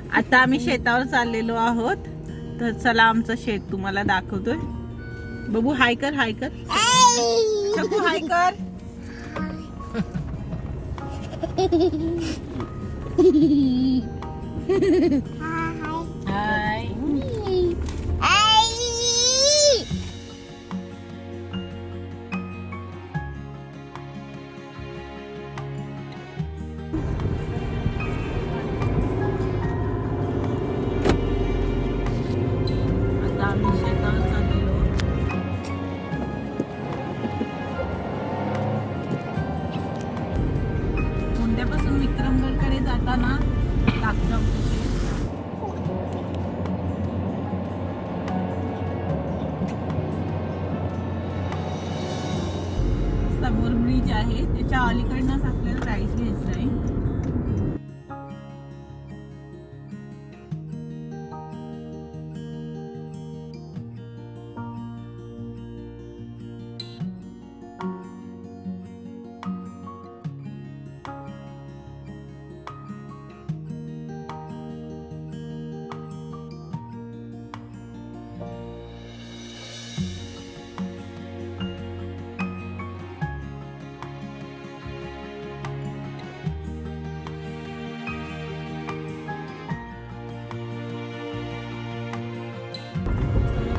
आता आम्ही शेतावर चाललेलो आहोत, तर चला आमचं शेत तुम्हाला दाखवतोय. बघू, हाय कर, हाय कर शकू, हाय कर. हाय. आता आम्ही शेतावर चाललेलो. कोंड्यापासून विक्रमगडकडे जाताना लागतं आमचं शेत. समोर ब्रिज आहे, त्याच्या अलीकडनंच आपल्याला राईट घ्यायचं आहे.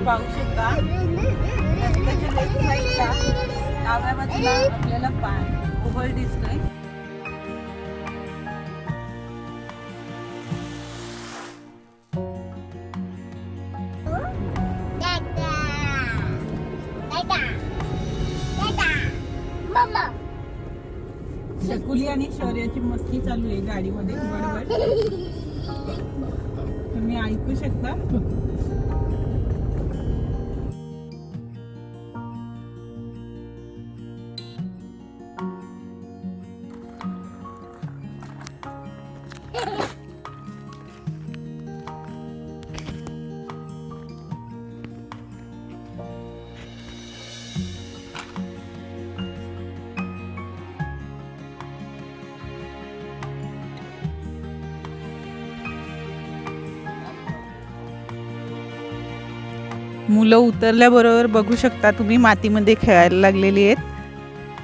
पाहू शकता रस्त्याच्या लेफ्ट साईडला डाव्या बाजूला आपल्याला ओव्हर दिसतोय. शकुली आणि शौर्याची मस्ती चालू आहे गाडीमध्ये बडबड, तुम्ही ऐकू शकता. मुलं उतरल्याबरोबर बघू शकता तुम्ही मातीमध्ये खेळायला लागलेली आहेत.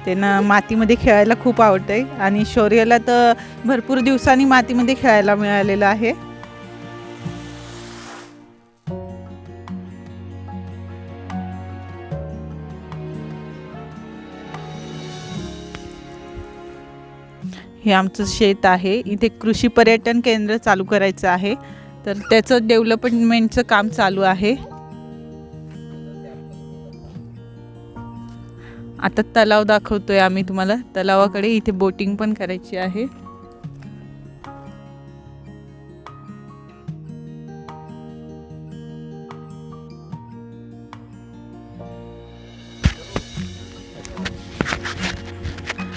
त्यांना मातीमध्ये खेळायला खूप आवडतंय आणि शौर्याला तर भरपूर दिवसांनी मातीमध्ये खेळायला मिळालेलं आहे. हे आमचं शेत आहे. इथे कृषी पर्यटन केंद्र चालू करायचं आहे, तर त्याचं डेव्हलपमेंटचं काम चालू आहे. आता तलाव दाखवतोय आम्ही तुम्हाला. तलावाकडे इथे बोटिंग पण करायची आहे.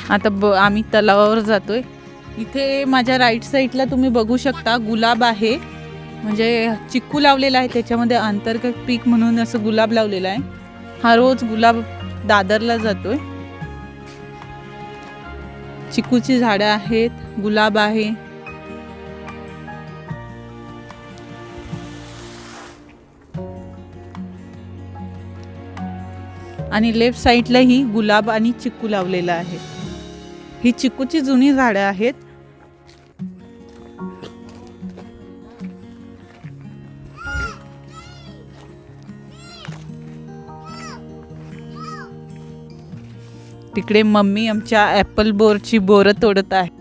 आता आम्ही तलावावर जातोय. इथे माझ्या राईट साईडला तुम्ही बघू शकता गुलाब आहे, म्हणजे चिक्कू लावलेला आहे, त्याच्यामध्ये अंतर्गत पीक म्हणून असं गुलाब लावलेला आहे. हा रोज गुलाब दादरला जातोय. चिकूची झाडं आहेत, गुलाब आहे. आणि लेफ्ट साईडला ही गुलाब आणि चिकू लावलेला आहे. ही चिकूची जुनी झाडं आहेत. तिकडे मम्मी आमच्या ॲपल बोरची बोरं तोडत आहे.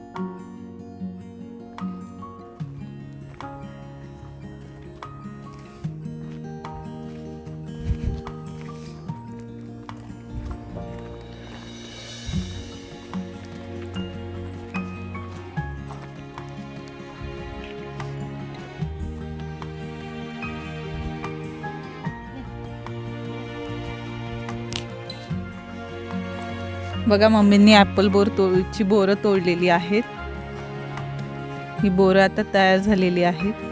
बघा, मम्मींनी ॲपल ची बोरं तोडलेली आहेत. ही बोरं आता तयार झालेली आहेत.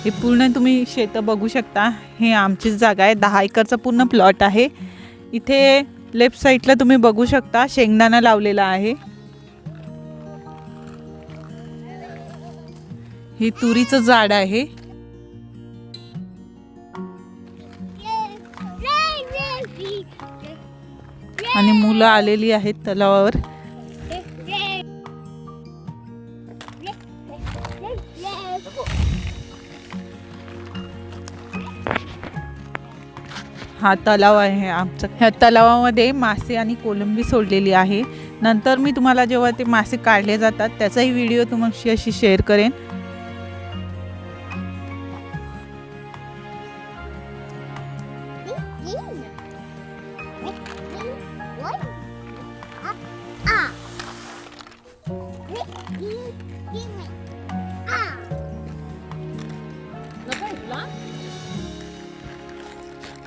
हे पूर्ण तुम्ही शेतं बघू शकता. हे आमचीच जागा आहे. 10 एकरचा पूर्ण प्लॉट आहे. इथे लेफ्ट साईडला तुम्ही बघू शकता शेंगदाणा लावलेला आहे. हे तुरीचं झाड आहे. आणि मुलं आलेली आहेत तलावावर. हा तलाव आहे आमचा. ह्या तलावामध्ये मासे आणि कोलंबी सोडलेली आहे. नंतर मी तुम्हाला जेव्हा ते मासे काढले जातात त्याचाही व्हिडिओ तुमच्याशी शेअर करेन.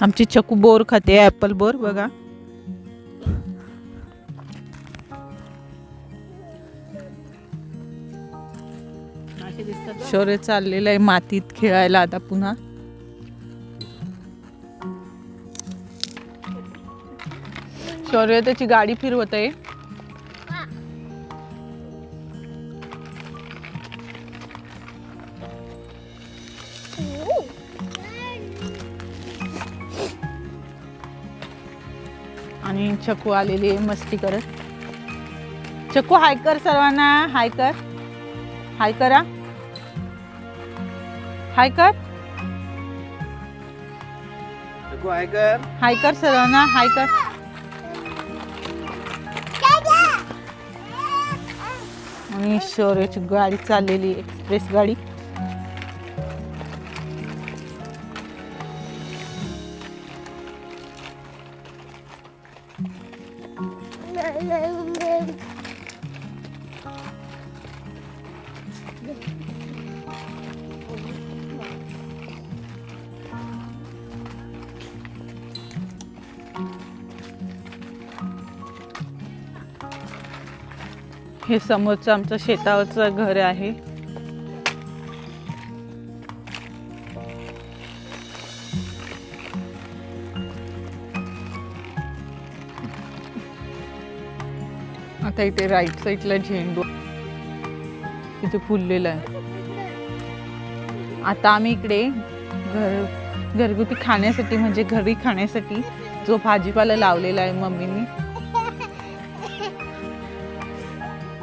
आमची चकू बोर खाते, ॲपल बोर बघा. शौर्य चाललेलं आहे मातीत खेळायला आता पुन्हा. शौर्य त्याची गाडी फिरवत आहे. आणि चकू आलेली आहे मस्ती करत. चकू हाय कर सर्वांना. हाय कर. हाय करा. हाय कर. चकू हाय कर. हाय कर सर्वांना. हाय कर. आणि शौर्याची गाडी चाललेली एक्सप्रेस गाडी. हे समोरचं आमचं शेतावरचं घर आहे. आता इथे राईट साईडला झेंडू इथे फुललेला आहे. आता आम्ही इकडे घरगुती खाण्यासाठी म्हणजे घरी खाण्यासाठी जो भाजीपाला लावलेला आहे मम्मींनी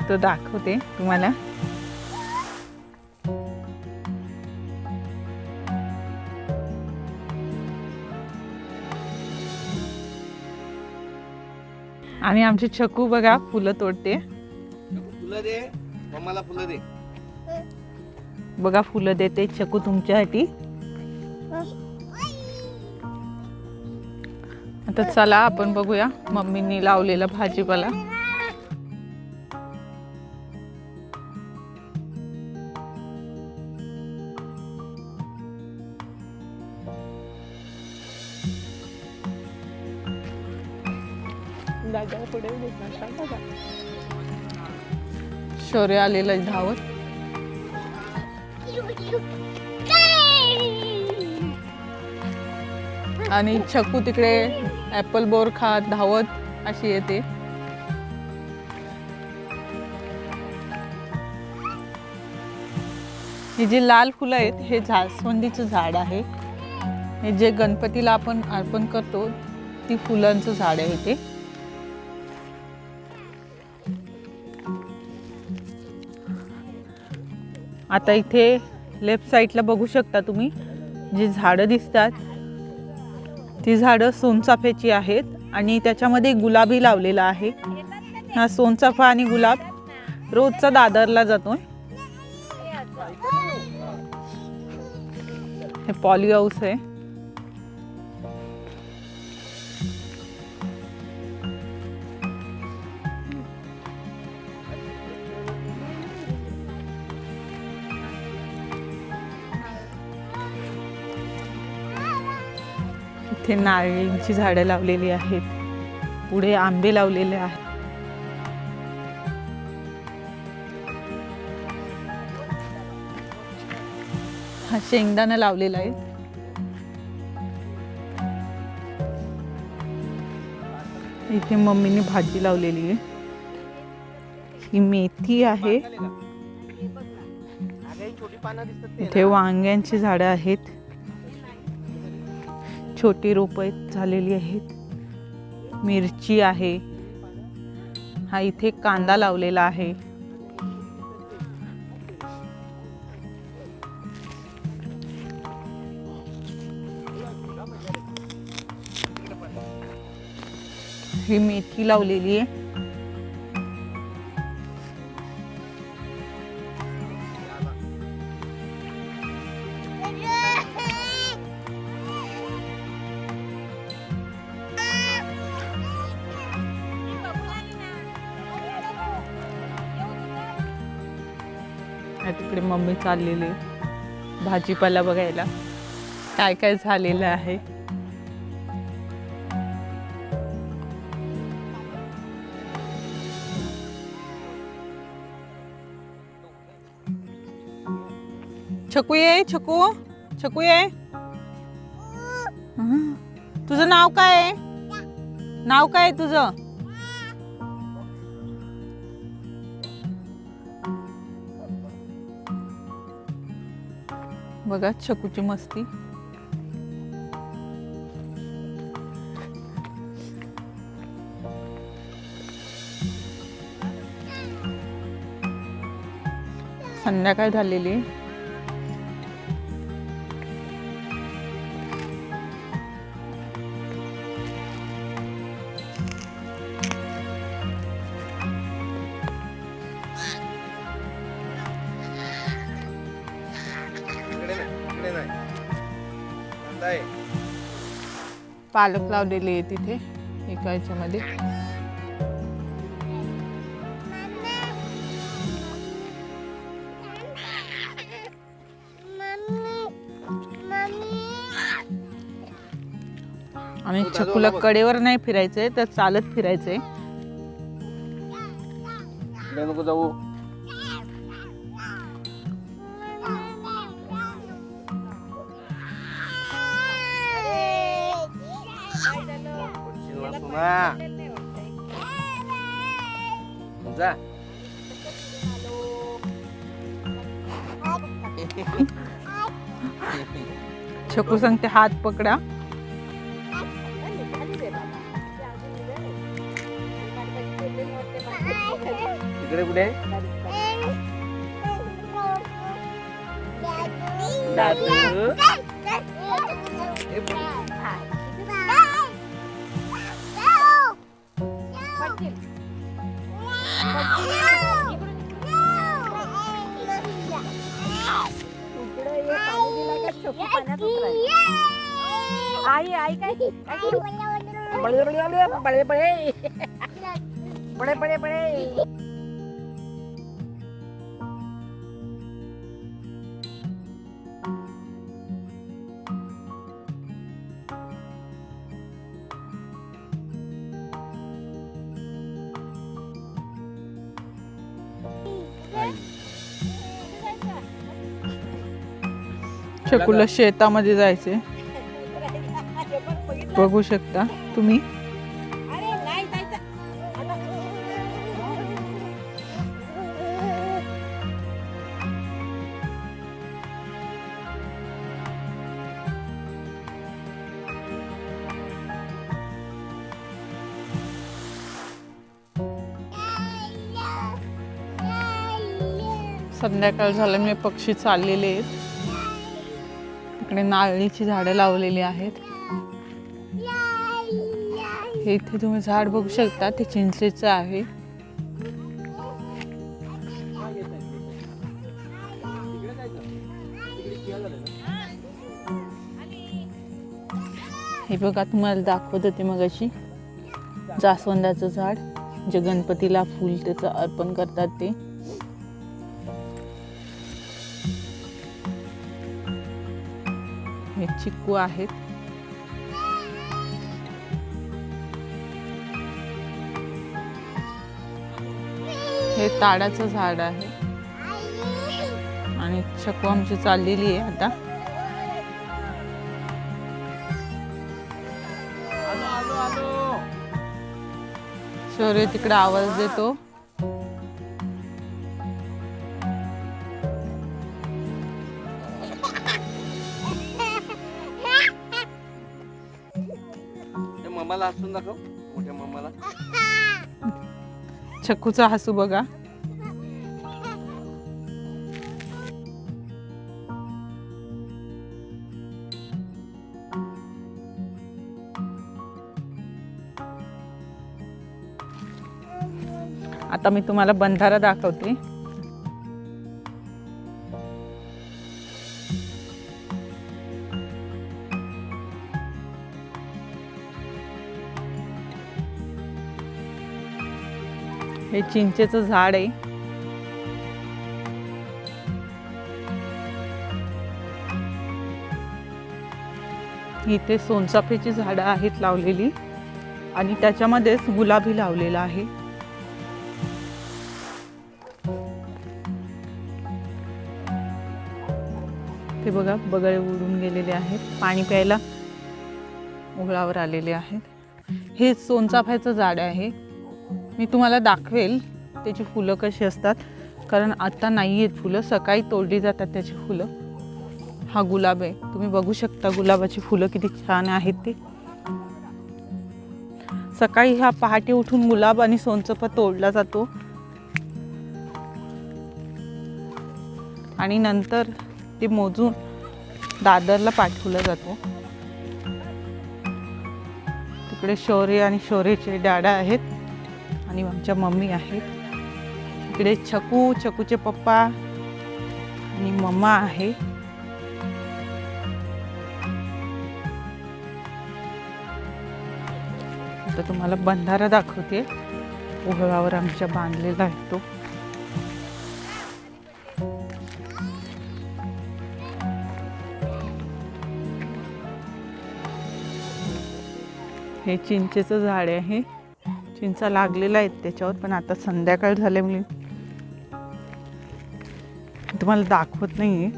तो दाखवते तुम्हाला. आणि आमची चकू बघा फुलं तोडते. फुलं दे मम्माला. फुलं दे बघा फुलं देते चकू तुमच्यासाठी. आता चला आपण बघूया मम्मींनी लावलेला भाजीपाला. शौर्य आलेला धावत. आणि चकू तिकडे ॲपल बोर खात धावत अशी येते. ही जी लाल फुलं आहेत हे जास्वंदीचं झाड आहे. हे जे गणपतीला आपण अर्पण करतो ती फुलांचं झाड आहे ते. आता इथे लेफ्ट साईडला बघू शकता तुम्ही जी झाडं दिसतात ती झाडं सोनचाफ्याची आहेत आणि त्याच्यामध्ये गुलाबी लावलेला आहे. हा सोनचाफा आणि गुलाब रोजचा दादरला जातोय. हे पॉली हाऊस आहे. इथे नारळींची झाडं लावलेली आहेत. पुढे आंबे लावलेले आहेत. हा शेंगदाणा लावलेला आहे. इथे मम्मीने भाजी लावलेली आहे. ही मेथी आहे. इथे वांग्यांची झाडं आहेत. छोटी रोपं झालेली आहेत. मिरची आहे. हा इथे कांदा लावलेला आहे. ही मेथी लावलेली आहे. तिकडे मम्मी चाललेली भाजीपाला बघायला काय काय झालेलं आहे. छकू ये, छकू छकू ये. तुझं नाव काय आहे? नाव काय आहे तुझं? बघा छकूची मस्ती. संध्याकाळ झालेली. पालक लावलेली आहे तिथे एका याच्यामध्ये. आणि छकुला कडेवर नाही फिरायचंय तर चालत फिरायचंय. नको जाऊ. जा. छकू सांगते हात पकडा. तिकडे कुठे? आई आई काय बड़े बड़े बड़े बड़े बड़े. छकुला शेतामध्ये जायचे बघू शकता तुम्ही. संध्याकाळ झाल्यामुळे पक्षी चाललेले आहेत. तिकडे नारळीची झाडं लावलेली आहेत. हे इथे तुम्ही झाड बघू शकता ते चिंचेचं आहे. हे बघा तुम्हाला दाखवत होते मगाशी जास्वंदाचं झाड जे गणपतीला फूल त्याचं अर्पण करतात ते. हे चिक्कू आहेत. हे ताडाचं झाड आहे आणि चकू आमची चाललेली आहे आता. शौर्य तिकडे आवाज देतो. मम्माला हसून दाखव, मोठ्या मम्माला. चक्कूचा हसू बघा. आता मी तुम्हाला बंधारा दाखवते. हे चिंचेचं झाड आहे. इथे सोनचाफ्याची झाडं आहेत लावलेली आणि त्याच्यामध्येच गुलाबी लावलेला आहे. ते बघा बगळे उडून गेलेले आहेत. पाणी प्यायला उघडावर आलेले आहेत. हे सोनचाफ्याचं झाड आहे. मी तुम्हाला दाखवेल त्याची फुलं कशी असतात, कारण आता नाही आहेत फुलं, सकाळी तोडली जातात त्याची फुलं. हा गुलाब आहे, तुम्ही बघू शकता गुलाबाची फुलं किती छान आहेत. ते सकाळी हा पहाटे उठून गुलाब आणि सोनचाफा तोडला जातो आणि नंतर ते मोजून दादरला पाठवलं जातो. तिकडे शौर्य आणि शौर्यचे डॅडा आहेत आणि आमच्या मम्मी आहेत. इकडे चकू, चकूचे पप्पा आणि मम्मा आहे. आता तुम्हाला बंधारा दाखवते. ओहळावर आमच्या बांधलेला आहे तो. हे चिंचेचं झाड आहे. चिंचा लागलेला आहेत त्याच्यावर, पण आता संध्याकाळ झाल्यामुळे तुम्हाला दाखवत नाहीये.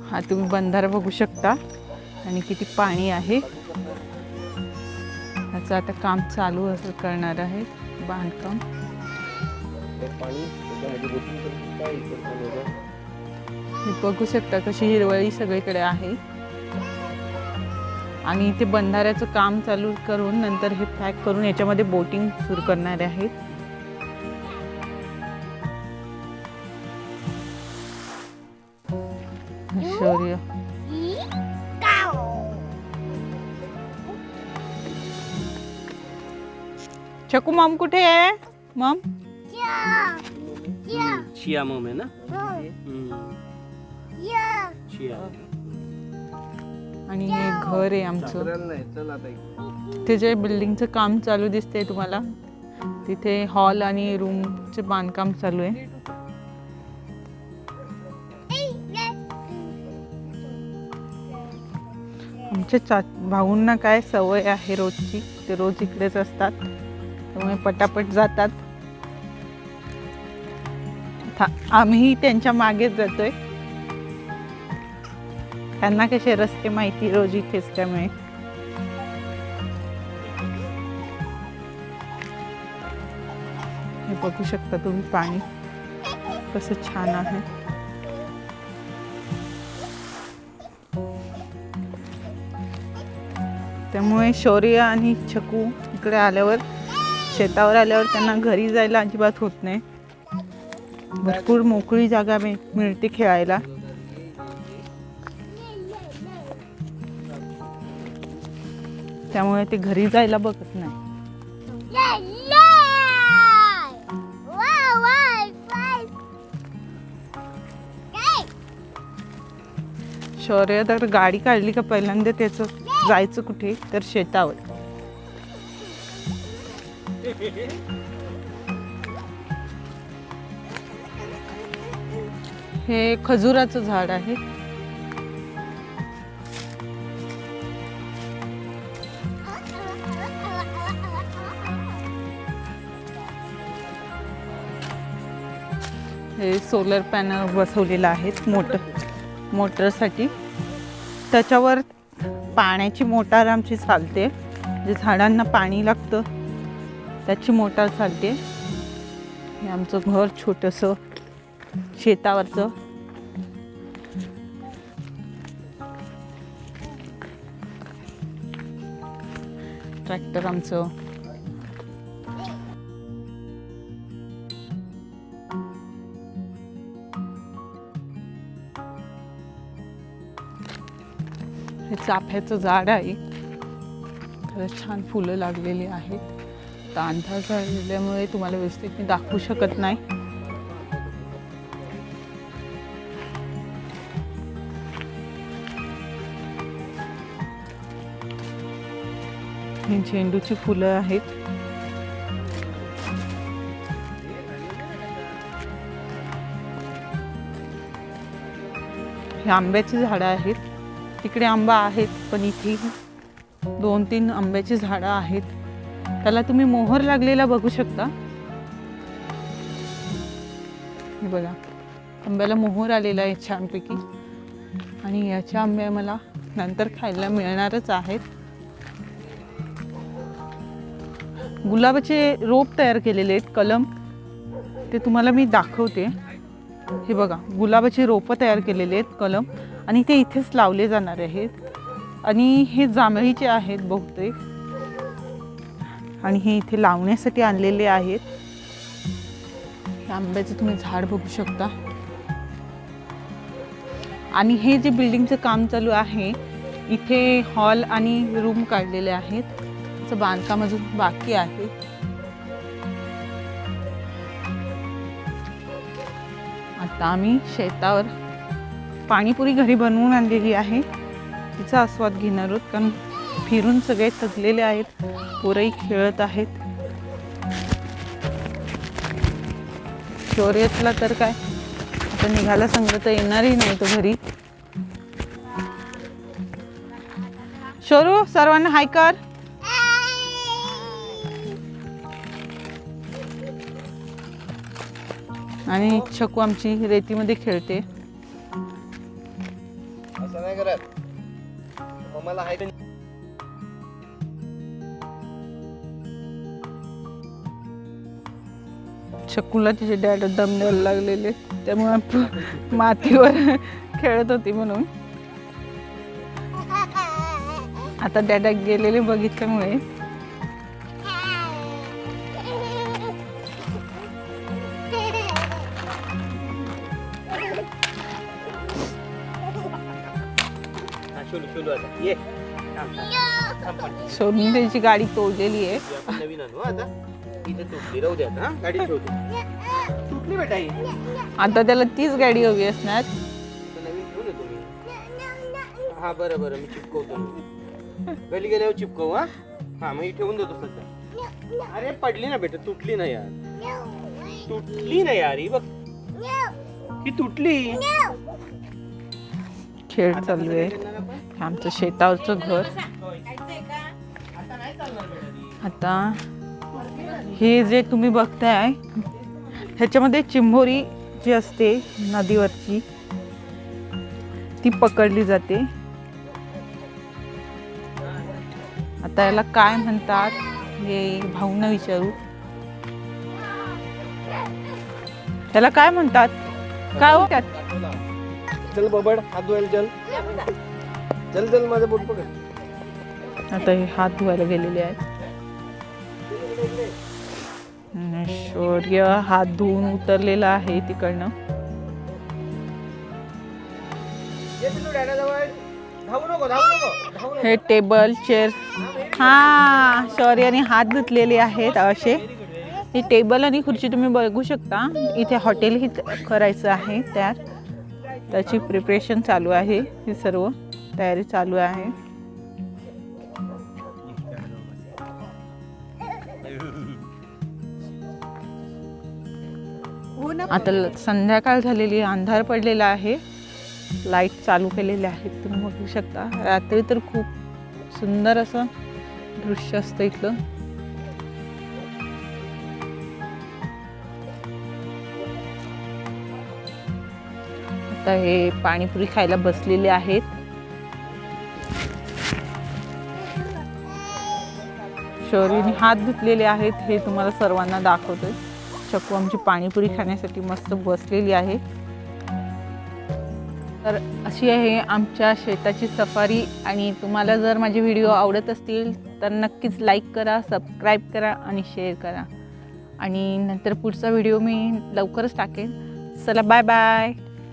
हा तुम्ही बंधारा बघू शकता आणि किती पाणी आहे. याचं आता काम चालू असं करणार आहे, बांधकाम. हे बघू शकता कशी हिरवळी सगळीकडे आहे. आणि इथे बंधाऱ्याचं काम चालू करून नंतर हे पॅक करून याच्यामध्ये बोटिंग सुरू करणारे आहेत. शौर्य चकू मम कुठे आहे? मम चिया मम आहे ना. चिया. आणि हे घर आहे आमचं. ते जे बिल्डिंगचं काम चालू दिसतंय तुम्हाला, तिथे हॉल आणि रूमचे बांधकाम चालू आहे. आमच्या भाऊंना काय सवय आहे रोजची, ते रोज इकडेच असतात, त्यामुळे पटापट जातात. आम्ही त्यांच्या मागेच जातोय. त्यांना कसे रस्ते माहिती, रोज इथेच, त्यामुळे. हे बघू शकता तुम्ही पाणी कसं छान आहे. त्यामुळे शौर्य आणि चकू इकडे आल्यावर, शेतावर आल्यावर त्यांना घरी जायला अजिबात होत नाही. भरपूर मोकळी जागा मिळते खेळायला. त्यामुळे ते घरी जायला बघत नाही. शौर्य तर गाडी काढली का पहिल्यांदा त्याचं जायचं कुठे, तर शेतावर. हे खजुराचं झाड आहे. हे सोलर पॅनल बसवलेलं आहेत मोटरसाठी. त्याच्यावर पाण्याची मोटार आमची चालते, जे झाडांना पाणी लागतं त्याची मोटार चालते. हे आमचं घर छोटंसं शेतावरचं. ट्रॅक्टर आमचं. हे चाफ्याचं झाड आहे, त्याला छान फुलं लागलेली आहेत. तर अंधार झालेल्यामुळे तुम्हाला व्यवस्थित मी दाखवू शकत नाही. ही झेंडूची फुलं आहेत. हे आंब्याची झाडं आहेत. तिकडे आंबा आहेत, पण इथे 2-3 आंब्याची झाडं आहेत. त्याला तुम्ही मोहर लागलेला बघू शकता. हे बघा, आंब्याला मोहर आलेला आहे छानपैकी. आणि याच्या आंबे मला नंतर खायला मिळणारच आहेत. गुलाबाचे रोप तयार केलेले आहेत, कलम. ते तुम्हाला मी दाखवते. हे बघा, गुलाबाची रोपं तयार केलेले आहेत, कलम. आणि ते इथेच लावले जाणार आहेत. आणि हे जांभळीचे आहेत बहुतेक. आणि हे इथे लावण्यासाठी आणलेले आहेत. हे आंब्याचं तुम्ही झाड बघू शकता. आणि हे जे बिल्डिंगचं काम चालू आहे, इथे हॉल आणि रूम काढलेले आहेत. त्याचं बांधकाम अजून बाकी आहे. आता आम्ही शेतावर पाणीपुरी घरी बनवून आणलेली आहे, तिचा आस्वाद घेणार आहोत. कारण फिरून सगळे थकलेले आहेत, पोरंही खेळत आहेत. शौर्यतला तर काय आता निघायला सांगत येणारही नाही तो घरी. शौरू, सर्वांना हाय कर. आणि छकू आमची रेतीमध्ये खेळते. असं नाही करत, मम्माला हाय. छकुला तिचे डॅड दम द्यायला लागलेले, त्यामुळे मातीवर खेळत होती म्हणून. आता डॅडा गेलेले बघितल्यामुळे सोडून त्याची गाडी तोडलेली आहे. नवीन आणू आता. इथे तुटली, राहू द्या. हा, गाडी ठेवतो. तुटली बेटा ही. आता त्याला तीच गाडी हवी असणार. नवीन घेऊन येतो मी. हा बरं बरं, मी चिपकवतो. गली गेल्यावर चिपकवू. हा हा, मग ही ठेवून देतो सध्या. अरे पडली ना बेटा, तुटली ना यार. तुटली ना यार, ही बघ, ही तुटली. खेळ चालू आहे. आमचं शेतावरचं घर. आता हे जे तुम्ही बघताय, ह्याच्यामध्ये चिंबोरी जी असते नदीवरची, ती पकडली जाते. आता याला काय म्हणतात हे भाऊंना विचारू. त्याला काय म्हणतात, काय हो त्यात? चल बबड, हात धुवायला चल. चल चल, माझं बोट पकड. आता हे हात धुवायला गेलेले आहेत. शौर्य हात धुवून उतरलेला आहे तिकडनं. हे टेबल चेअर, हा शौर्याने हात धुतलेले आहेत असे. हे टेबल आणि खुर्ची तुम्ही बघू शकता. इथे हॉटेलही करायचं आहे, त्याची प्रिपरेशन चालू आहे. ही सर्व तयारी चालू आहे. ऊन आता संध्याकाळ झालेली आहे, अंधार पडलेला आहे. लाईट चालू केलेले आहेत तुम्ही बघू शकता. रात्री तर खूप सुंदर असं दृश्य असतं इथलं. आता हे पाणीपुरी खायला बसलेले आहेत. शौर्यने हात धुतलेले आहेत हे तुम्हाला सर्वांना दाखवतोय. शकू आमची पाणीपुरी खाण्यासाठी मस्त बसलेली आहे. तर अशी आहे आमच्या शेताची सफारी. आणि तुम्हाला जर माझे व्हिडिओ आवडत असतील तर नक्कीच लाईक करा, सबस्क्राईब करा आणि शेअर करा. आणि नंतर पुढचा व्हिडिओ मी लवकरच टाकेन. चला बाय बाय.